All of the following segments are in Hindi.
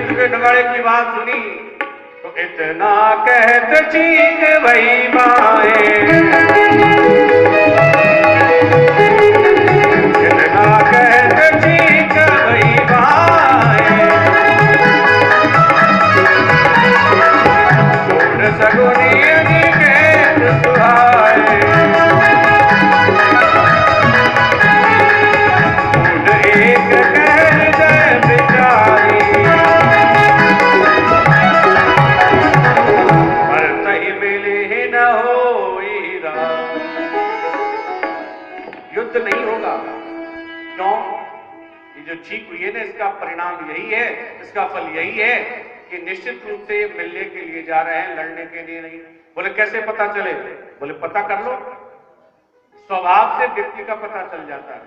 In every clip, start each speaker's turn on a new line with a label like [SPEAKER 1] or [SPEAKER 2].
[SPEAKER 1] युद्ध के नगाड़े की बात सुनी तो इतना कहते चीख भई माए, इतना कहते चीख भई माए, सगुनी अनिकेत सुहाए, मूड एक कह जय बिचारी, पर तहि मिले न होई राम। युद्ध नहीं होगा, क्यों? ये जो चीख हुई है ना, इसका परिणाम यही है, इसका फल यही है कि निश्चित रूप से ये मिलने के लिए जा रहे हैं, लड़ने के लिए नहीं। बोले कैसे पता चले? बोले पता कर लो, स्वभाव से व्यक्ति का पता चल जाता है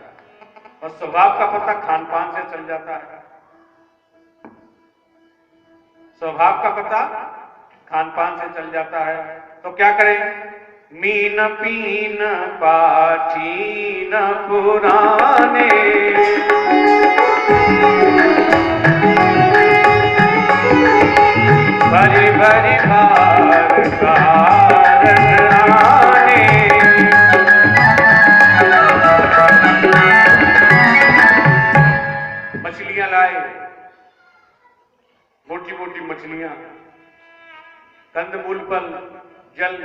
[SPEAKER 1] और स्वभाव का पता खान पान से चल जाता है। स्वभाव का पता खान पान से चल जाता है। तो क्या करें? मीन पीन पाठीन पुराने, भरी भरी भार कारण आने, मछलियां लाए, मोटी मोटी मछलियां, कंदमूल फल, जल,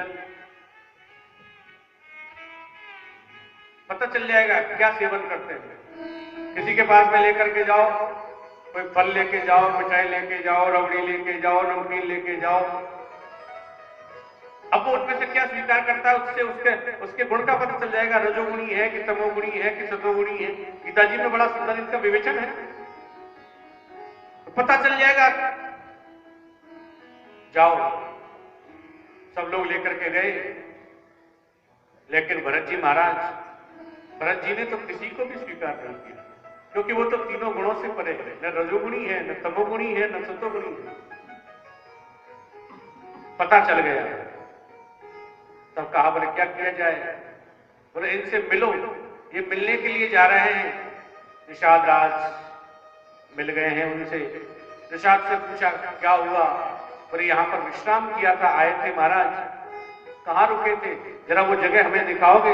[SPEAKER 1] पता चल जाएगा क्या सेवन करते हैं। किसी के पास में लेकर के जाओ, कोई फल लेके जाओ, मिठाई लेके जाओ, रबड़ी लेके जाओ, नमकीन लेके जाओ, अब वो उनमें से क्या स्वीकार करता है, उससे उसके गुण का पता चल जाएगा, रजोगुणी है कि तमोगुणी है कि सतोगुणी है। गीताजी में बड़ा सुंदर इनका विवेचन है, तो पता चल जाएगा। जाओ, सब लोग लेकर के गए, लेकिन भरत जी महाराज, भरत जी ने तो किसी को भी स्वीकार नहीं किया, क्योंकि वो तो तीनों गुणों से परे है, न रजोगुणी है, न तमोगुणी है, न सतोगुणी है। पता चल गया, तब कहा बोले क्या किया जाए? बोले इनसे मिलो, ये मिलने के लिए जा रहे हैं। निषाद राज मिल गए हैं उनसे। निषाद से पूछा क्या हुआ? बोले यहाँ पर विश्राम किया था, आए थे महाराज। कहाँ रुके थे? जरा वो जगह हमें दिखाओगे?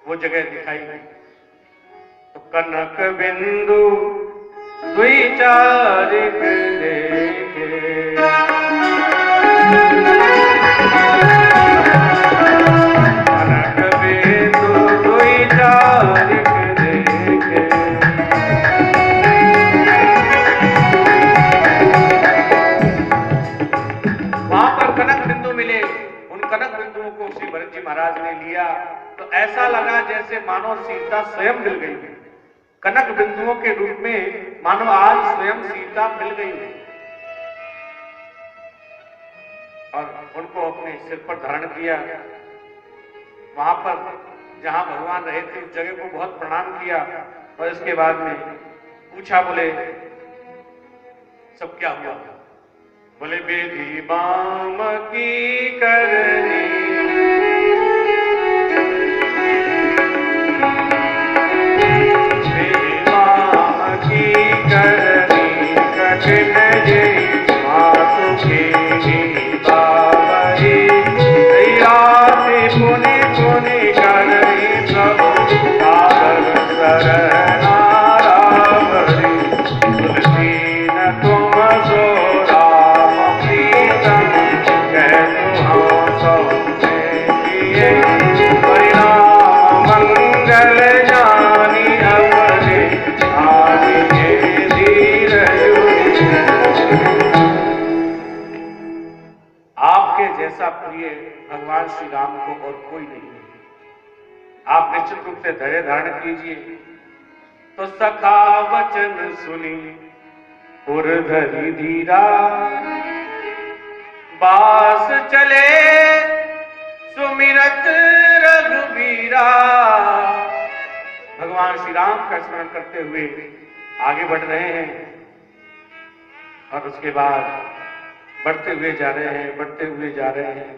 [SPEAKER 1] वो जगह दिखाई गई। तो कनक बिंदु द्विचारिक देखे, कनक बिंदु द्विचारिक देखे, वहां पर कनक बिंदु मिले। उन कनक बिंदुओं को श्री भरत जी महाराज ने लिया तो ऐसा लगा जैसे मानो सीता स्वयं मिल गई। कनक बिंदुओं के रूप में मानो आज स्वयं सीता मिल गई है और उनको अपने सिर पर धारण किया। वहां पर जहां भगवान रहे थे उस जगह को बहुत प्रणाम किया और इसके बाद में पूछा, बोले सब क्या हुआ? बोले बेधी बाम की करनी, बेधी बाम की करनी, कठिन जय मातु की बाबरी, राति पुनि पुनि करनी प्रभु सागर शरणा रावरी, तुलसी न तुम सो परिणाम मंगल जानी अपने आदि के धीर। आपके जैसा प्रिय भगवान श्री राम को और कोई नहीं है। आप निश्चित रूप से धैर्य धारण कीजिए। तो सखा वचन सुनी उर्धरी धीरा, बास चले सुमिरत रघुबीरा। भगवान श्री राम का स्मरण करते हुए आगे बढ़ रहे हैं और उसके बाद बढ़ते हुए जा रहे हैं, बढ़ते हुए जा रहे हैं।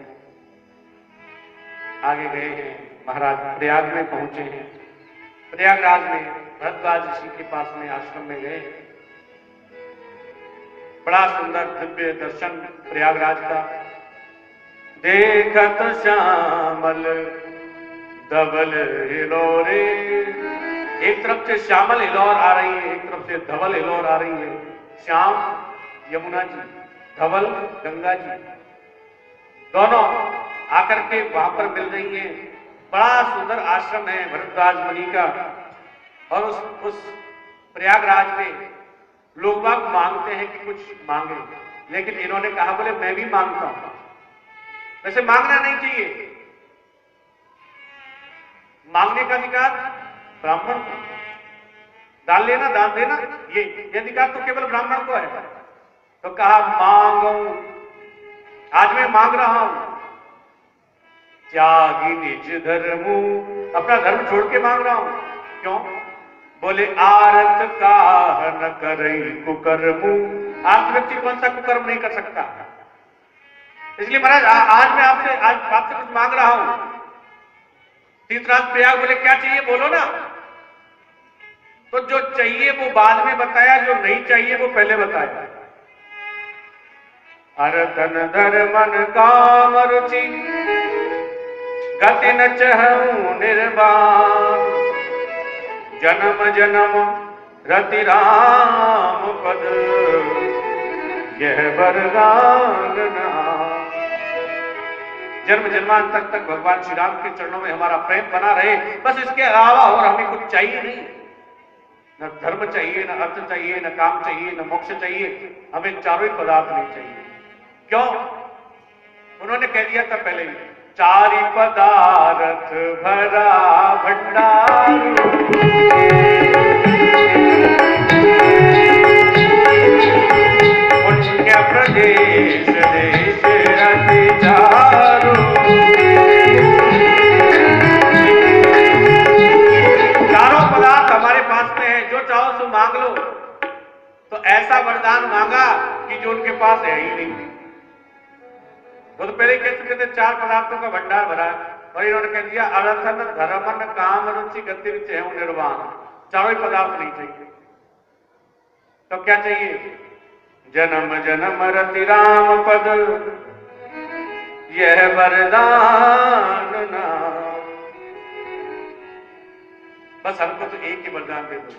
[SPEAKER 1] आगे गए हैं, महाराज प्रयाग में पहुंचे हैं। प्रयागराज में भरद्वाज ऋषि के पास में आश्रम में गए। बड़ा सुंदर दिव्य दर्शन प्रयागराज का। देखत श्यामल धवल हिलोरे, एक तरफ से श्यामल हिलोर आ रही है, एक तरफ से धवल हिलोर आ रही है। श्याम यमुना जी, धवल गंगा जी, दोनों आकर के वहां पर मिल रही हैं। बड़ा सुंदर आश्रम है भरद्वाज मुनि का। और उस प्रयागराज में लोग बाग मांगते हैं कि कुछ मांगे, लेकिन इन्होंने कहा बोले मैं भी मांगता हूं। वैसे मांगना नहीं चाहिए, मांगने का अधिकार ब्राह्मण को, दान लेना दान देना ये अधिकार तो केवल ब्राह्मण को है। तो कहा मांगो, आज मैं मांग रहा हूं। त्यागी निज धर्मु, अपना धर्म छोड़ के मांग रहा हूं। क्यों? बोले आरत का न करई कुकर्मु, आरत व्यक्ति कौन सा कुकर्म नहीं कर सकता। इसलिए महाराज आज मैं आपसे कुछ मांग रहा हूं। तीर्थराज प्रयाग बोले क्या चाहिए बोलो ना। तो जो चाहिए वो बाद में बताया, जो नहीं चाहिए वो पहले बताया। अरतन धर्मन काम रुचि, गति न चहु निर्वाण, जन्म जन्म रति राम पद, यह वरदान नाम। जन्म जन्मांतर तक भगवान श्री राम के चरणों में हमारा प्रेम बना रहे, बस इसके अलावा और हमें कुछ चाहिए नहीं। न धर्म चाहिए, न अर्थ चाहिए, न काम चाहिए, न मोक्ष चाहिए, हमें चारों ही पदार्थ नहीं चाहिए। क्यों? उन्होंने कह दिया था पहले ही, चारि पदार्थ भरा भंडार, पुण्य प्रदेश देश अति चारो, चारों पदार्थ हमारे पास में है, जो चाहो सो मांग लो। तो ऐसा वरदान मांगा कि जो उनके पास है ही नहीं। वो तो पहले कह चुके थे चार पदार्थों का भंडार भरा है, और इन्होंने कह दिया अरथन धर्मन काम रुचि गति है निर्वाण, चारों ही पदार्थ नहीं चाहिए। तो क्या चाहिए? जन्म जन्म रति राम पद, यह वरदान नाम। बस हमको तो एक ही वरदान दे दो।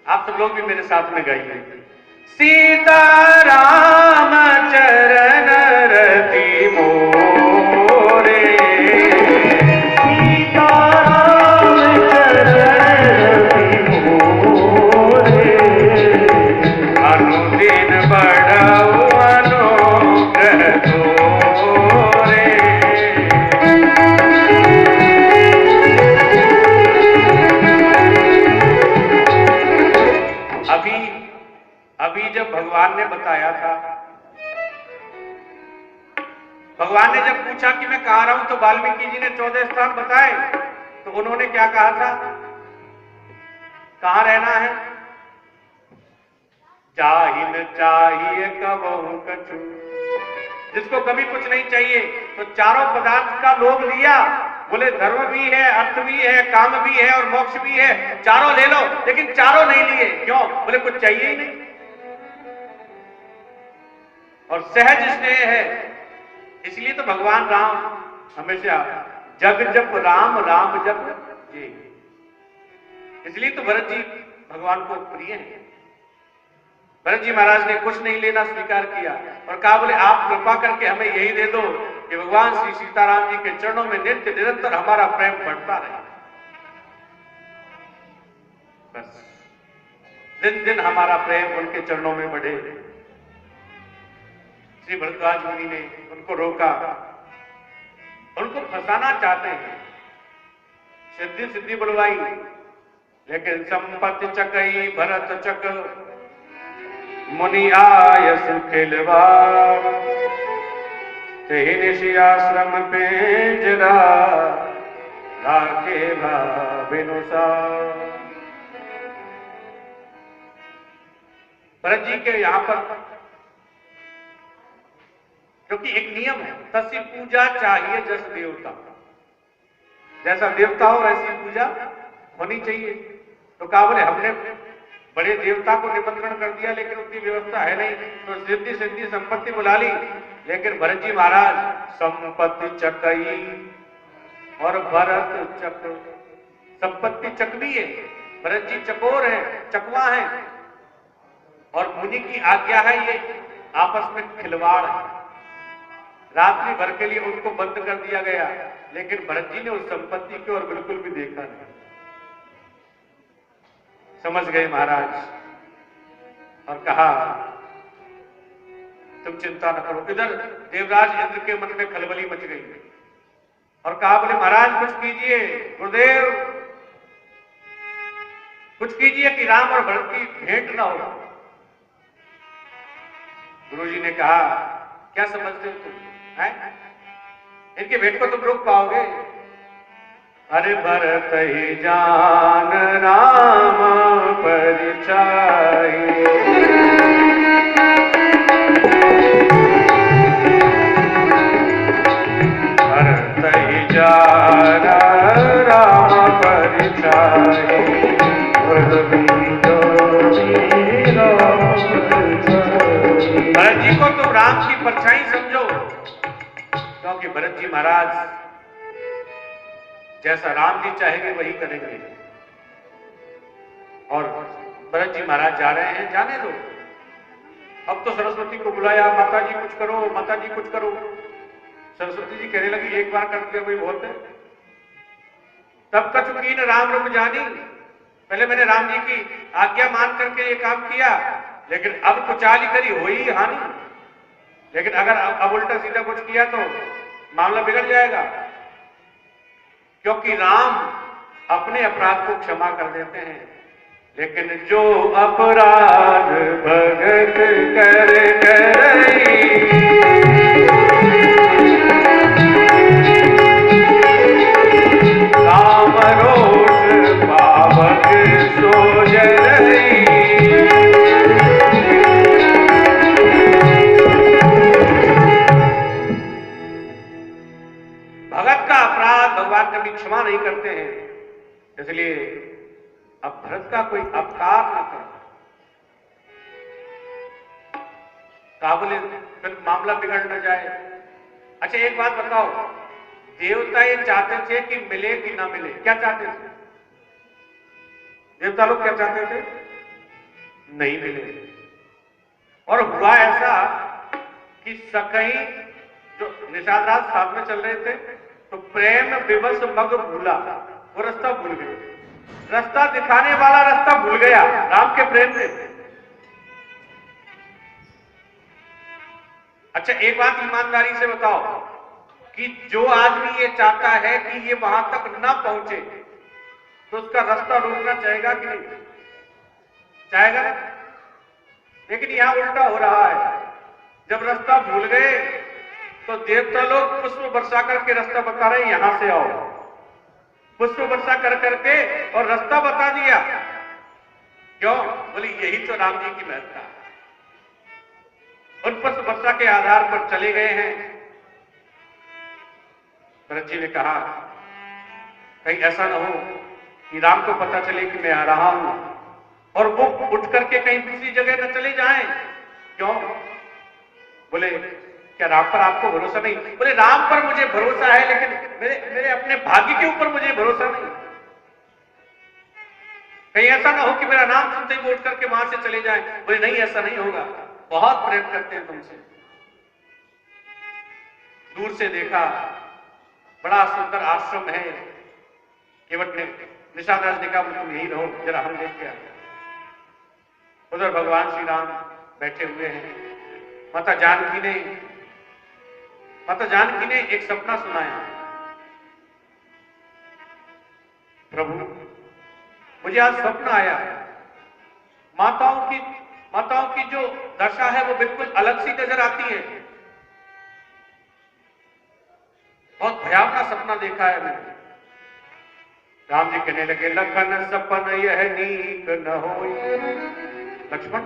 [SPEAKER 1] आप सब लोग भी मेरे साथ में गाइए, सीता राम चरण रति मोरे, सीता राम चरण रति मोरे, अनुदिन बढ़ऊ अनुग्रह तोरे। अभी जब भगवान ने बताया था, भगवान ने जब पूछा कि मैं कहां रहूं, तो वाल्मीकि जी ने 14 स्थान बताए। तो उन्होंने क्या कहा था? कहां रहना है? चाहिए चाहिए कबहु कछु, जिसको कभी कुछ नहीं चाहिए। तो चारों पदार्थ का लोभ लिया, बोले धर्म भी है, अर्थ भी है, काम भी है और मोक्ष भी है, चारों ले लो। लेकिन चारों नहीं लिए। क्यों? बोले कुछ चाहिए ही नहीं। और सहज स्नेह है, इसलिए तो भगवान राम हमेशा जग जप राम राम जप जी, इसलिए तो भरत जी भगवान को प्रिय हैं। भरत जी महाराज ने कुछ नहीं लेना स्वीकार किया और कहा बोले आप कृपा करके हमें यही दे दो कि भगवान श्री सीताराम जी के चरणों में नित्य निरंतर हमारा प्रेम बढ़ता रहे। बस दिन दिन हमारा प्रेम उनके चरणों में बढ़े। श्री भरद्वाज मुनि ने उनको रोका, उनको फंसाना चाहते हैं, सिद्धि सिद्धि बुलवाई, लेकिन संपत्ति चकई भरत चक, मुनि आय सुखिलवार, तेहि निशि आश्रम पेंजरा, राखे भाविनुसार। भरत जी के यहां पर क्योंकि एक नियम है, तसी पूजा चाहिए जस देवता, जैसा देवता हो वैसी पूजा होनी चाहिए। तो कहा बोले हमने बड़े देवता को निमंत्रण कर दिया, लेकिन उनकी व्यवस्था है नहीं, तो सिद्धि सिद्धि संपत्ति बुला ली, लेकिन भरत जी महाराज संपत्ति चकई और भरत चक, संपत्ति चकवी है, भरत जी चकोर है, चकवा है, और मुनि की आज्ञा है, ये आपस में खिलवाड़ है। रात्रि भर के लिए उनको बंद कर दिया गया, लेकिन भरत जी ने उस संपत्ति की ओर बिल्कुल भी देखा नहीं। समझ गए महाराज और कहा तुम चिंता न करो। इधर देवराज इंद्र के मन में खलबली मच गई और कहा बोले महाराज कुछ कीजिए, गुरुदेव कुछ कीजिए कि राम और भरत की भेंट ना हो। गुरुजी ने कहा क्या समझते हो तुम, हैं? इनकी भेंट को तुम रोक पाओगे? अरे भरत ही जान राम परिचय, भरत ही जान राम परिचय, भरत जी को तुम राम की परछाई समझो, क्योंकि भरत जी महाराज जैसा राम जी चाहेंगे वही करेंगे। और भरत जी महाराज जा रहे हैं, जाने दो। अब तो सरस्वती को बुलाया, माता जी कुछ करो, माता जी कुछ करो। सरस्वती जी कहने लगी एक बार कर दिया वही बहुत है। तब कछुकीन राम रुक जानी, पहले मैंने राम जी की आज्ञा मान करके ये काम किया, लेकिन अब कुचाली करी हो ही हानि। लेकिन अगर अब उल्टा सीधा कुछ किया तो मामला बिगड़ जाएगा, क्योंकि राम अपने अपराध को क्षमा कर देते हैं, लेकिन जो अपराध भगत कर करई, राम रोष पावक सो जरई। भगत का अपराध भगवान कभी क्षमा नहीं करते हैं, इसलिए अब भरत का कोई अपकार न कर। काबुल फिर मामला बिगड़ न जाए। अच्छा एक बात बताओ, देवता ये चाहते थे कि मिले कि ना मिले? क्या चाहते थे देवता लोग? क्या चाहते थे? नहीं मिले। और हुआ ऐसा कि सकई जो निषाद राज साथ में चल रहे थे, तो प्रेम विवश मग भूला, वो रास्ता भूल गए। रास्ता दिखाने वाला रास्ता भूल गया राम के प्रेम से। अच्छा एक बात ईमानदारी से बताओ कि जो आदमी ये चाहता है कि ये वहां तक ना पहुंचे, तो उसका रास्ता रोकना चाहेगा कि नहीं? चाहेगा ना? लेकिन यहां उल्टा हो रहा है। जब रास्ता भूल गए तो देवता लोग पुष्प वर्षा करके रास्ता बता रहे हैं, यहां से आओ। पुष्प वर्षा कर करके और रास्ता बता दिया। क्यों? बोले यही तो राम जी की महत्ता। उन पुष्प वर्षा के आधार पर चले गए हैं। भरत जी ने कहा कहीं ऐसा ना हो कि राम को पता चले कि मैं आ रहा हूं और वो उठ करके कहीं दूसरी जगह न चले जाएं। क्यों? बोले क्या राम पर आपको भरोसा नहीं? बोले राम पर मुझे भरोसा है, लेकिन मेरे अपने भाग्य के ऊपर मुझे भरोसा नहीं। कहीं ऐसा ना हो कि मेरा नाम सुनते ही वो उठ करके वहां से चले जाएं। बोले नहीं, ऐसा नहीं होगा, बहुत प्रेम करते हैं तुमसे। दूर से देखा, बड़ा सुंदर आश्रम है। केवट ने निषाद राज ने कहा तुम यही रहो, जरा हम देख के आए। उधर भगवान श्री राम बैठे हुए हैं। माता जानकी ने एक सपना सुनाया। प्रभु मुझे आज सपना आया, माताओं की जो दशा है वो बिल्कुल अलग सी नजर आती है। बहुत भयावना सपना देखा है मैंने। राम जी कहने लगे लखन सपन यह नीक न होई। लक्ष्मण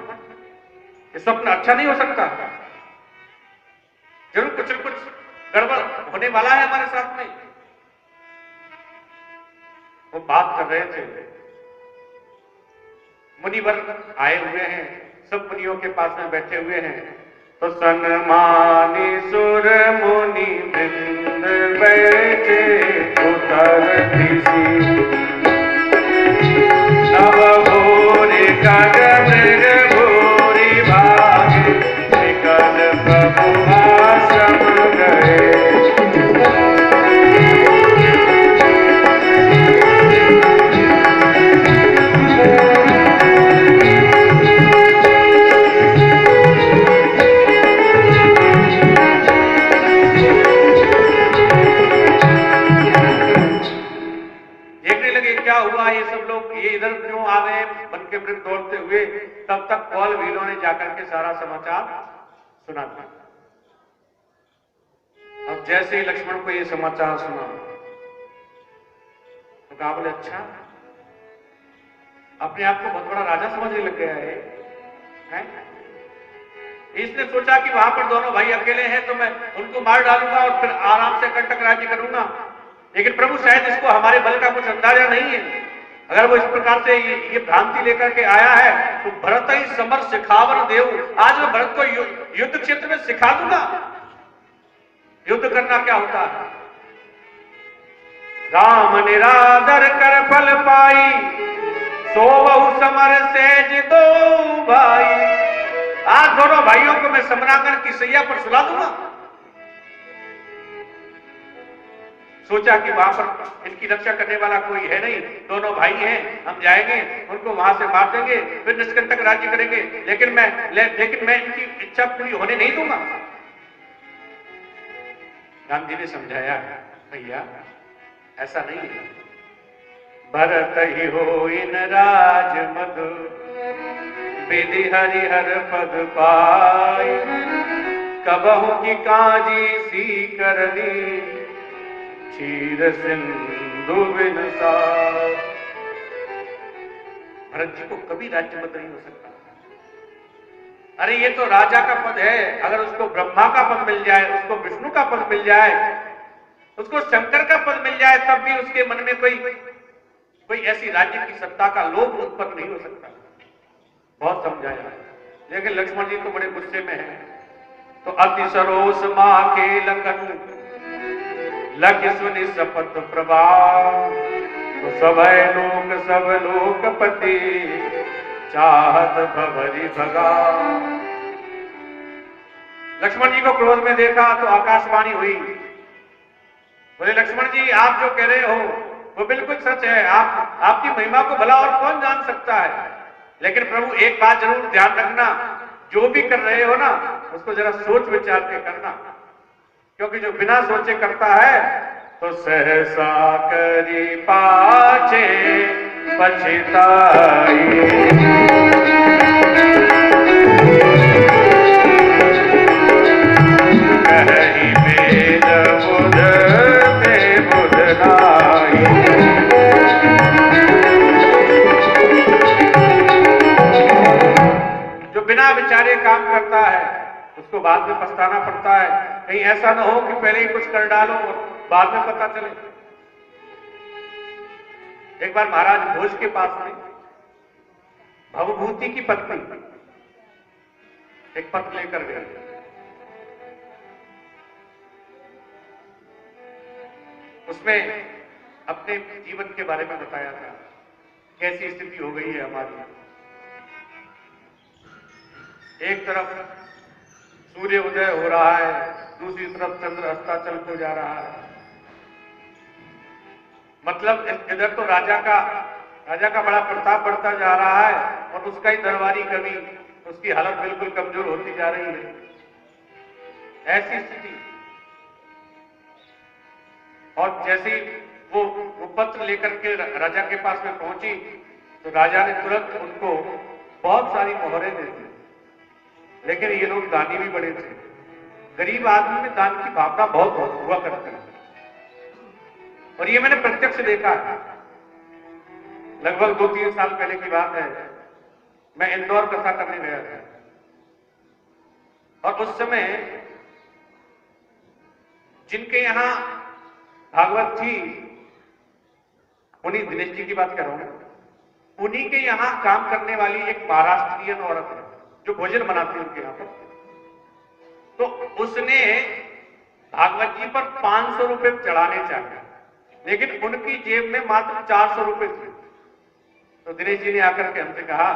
[SPEAKER 1] ये सपना अच्छा नहीं हो सकता, जरूर कुछ न कुछ गड़बड़ होने वाला है हमारे साथ में। वो बात कर रहे थे, मुनिवर आए हुए हैं, सब मुनियों के पास में बैठे हुए हैं। तो सन्मानी सुर मुनि वृंद बैठे उतर दिसी, नव भूरि कर मृग भूरि भागे, निकल प्रभु आश्रम गए। क्या हुआ, ये सब लोग ये इधर क्यों आ रहे हैं बन के वृद्ध दौड़ते हुए। तब तक कौल भीलों ने जाकर के सारा समाचार सुना दिया। अब जैसे ही लक्ष्मण को ये समाचार सुना तो कहा, बोले अच्छा, अपने आप को बहुत बड़ा राजा समझने लग गया है? इसने सोचा कि वहां पर दोनों भाई अकेले हैं तो मैं उनको मार डालूंगा और फिर आराम से कंटक राज्य करूंगा। लेकिन प्रभु शायद इसको हमारे बल का कुछ अंदाजा नहीं है। अगर वो इस प्रकार से ये भ्रांति लेकर के आया है तो भरत ही समर सिखावर देव, आज मैं भरत को युद्ध क्षेत्र में सिखा दूंगा युद्ध करना क्या होता है। राम निरादर कर फल पाई, सो बहु समर सेज दो भाई। आज दोनों भाइयों को मैं समरांगन की सैया पर सुला दूंगा। सोचा कि वहां पर इनकी रक्षा करने वाला कोई है नहीं, दोनों भाई हैं, हम जाएंगे उनको वहां से मार देंगे, फिर निष्कंटक राज्य करेंगे। लेकिन मैं इनकी इच्छा पूरी होने नहीं दूंगा। राम जी ने समझाया, भैया ऐसा नहीं है। भरत ही हो इन राज मधु, विधि हरिहर पद पाई। कबहु की काजी सी करनी, क्षीर सिंधु बिन सार। भरत जी को कभी राज्य मत नहीं हो सकता। अरे ये तो राजा का पद है, अगर उसको ब्रह्मा का पद मिल जाए, उसको विष्णु का पद मिल जाए, उसको शंकर का पद मिल जाए, तब भी उसके मन में कोई ऐसी राज्य की सत्ता का लोभ उत्पन्न नहीं हो सकता। बहुत समझाया, लेकिन लक्ष्मण जी तो बड़े गुस्से में है। तो अति सरोस माखे लखन, लख सुनि सपथ प्रभाव। तो सब लोकपति, चाहत भवरी भगा। लक्ष्मण जी को क्रोध में देखा तो आकाशवाणी हुई, बोले लक्ष्मण जी आप जो कह रहे हो वो बिल्कुल सच है। आपकी महिमा को भला और कौन जान सकता है। लेकिन प्रभु एक बात जरूर ध्यान रखना, जो भी कर रहे हो ना उसको जरा सोच विचार के करना, क्योंकि जो बिना सोचे करता है तो सहसा करी पाछे पछताई। कही वेद बुध ते बुध नाई। जो बिना विचारे काम करता है उसको बाद में पछताना पड़ता है। कहीं ऐसा ना हो कि पहले ही कुछ कर डालो और बाद में पता चले। एक बार महाराज भोज के पास में भवभूति की पत्नी एक पत्र लेकर गए। उसमें अपने जीवन के बारे में बताया था, कैसी स्थिति हो गई है हमारी। एक तरफ सूर्य उदय हो रहा है, दूसरी तरफ चंद्र अस्ताचल को जा रहा है। मतलब इधर तो राजा का बड़ा प्रताप बढ़ता जा रहा है और उसका ही दरबारी कवि, उसकी हालत बिल्कुल कमजोर होती जा रही है। ऐसी स्थिति। और जैसे वो पत्र लेकर के राजा के पास में पहुंची तो राजा ने तुरंत उनको बहुत सारी मोहरें दे दी। लेकिन ये लोग दानी भी बड़े थे। गरीब आदमी में दान की भावना बहुत हुआ करती है, और ये मैंने प्रत्यक्ष देखा है। लगभग 2-3 साल पहले की बात है, मैं इंदौर कथा करने गया था और उस समय जिनके यहां भागवत थी, उन्हीं दिनेश जी की बात कर रहा हूं, उन्हीं के यहाँ काम करने वाली एक महाराष्ट्रियन औरत है जो भोजन बनाती है उनके यहाँ पर। तो उसने भागवत जी पर 500 रुपए चढ़ाने चाहिए, लेकिन उनकी जेब में मात्र 400 रुपए थे। तो दिनेश जी ने आकर के हमसे कहा,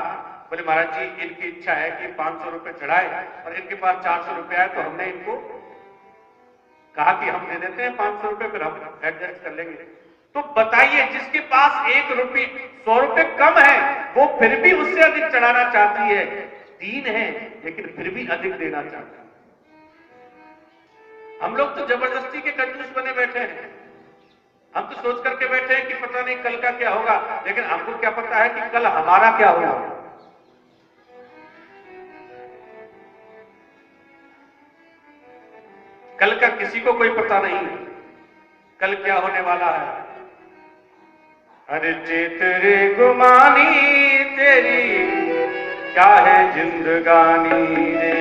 [SPEAKER 1] बोले महाराज जी इनकी इच्छा है कि 500 रुपए चढ़ाए और इनके पास 400 रुपए आए, तो हमने इनको कहा कि हम दे देते हैं 500 रुपए, फिर हम एडजस्ट कर लेंगे। तो बताइए, जिसके पास 1 रुपये 100 रुपए कम है वो फिर भी उससे अधिक चढ़ाना चाहती है। दीन है लेकिन फिर भी अधिक देना चाहती है। हम लोग तो जबरदस्ती के कंजूस बने बैठे हैं। हम तो सोच करके बैठे हैं कि पता नहीं कल का क्या होगा, लेकिन हमको क्या पता है कि कल हमारा क्या होगा। कल का किसी को कोई पता नहीं, कल क्या होने वाला है। अरे चेत रे गुमानी तेरी क्या है जिंदगानी रे,